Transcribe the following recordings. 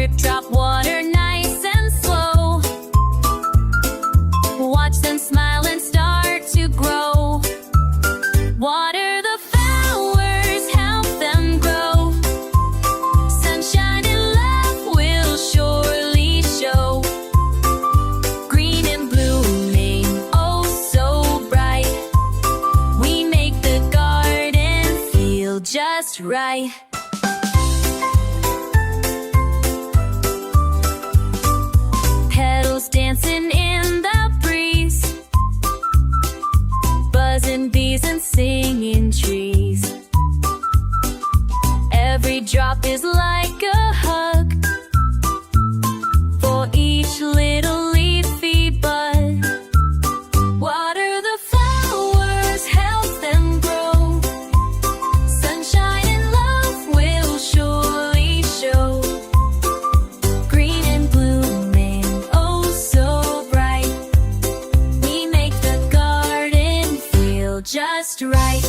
drip, drop water nice and slow. Watch them smile and start to grow. Water the flowers, help them grow. Sunshine and love will surely show. Green and blooming, oh so bright. We make the garden feel just right. Petals dancing in the breeze, buzzing bees and singing trees. Every drop is like a hug for each little leafy bud. Water the flowers, help them grow. Sunshine and love will surely show. Green and blooming, oh so bright. We make the garden feel just right.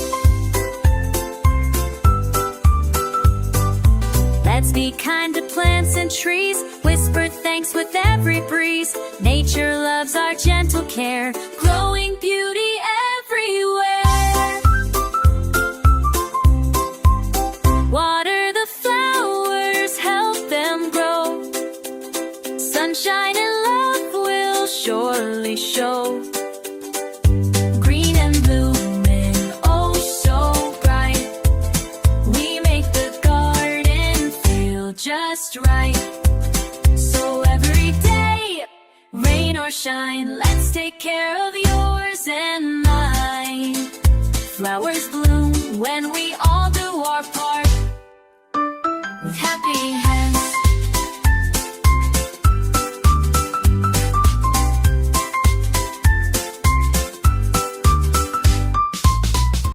Let's be kind to plants and trees, whisper thanks with every breeze. Nature loves our gentle care, growing beauty everywhere. Water the flowers, help them grow. Sunshine and love will surely show. Green and blooming, oh so bright. We make the garden feel just right. So every day, rain or shine, let's take care of yours and mine. Flowers bloom when we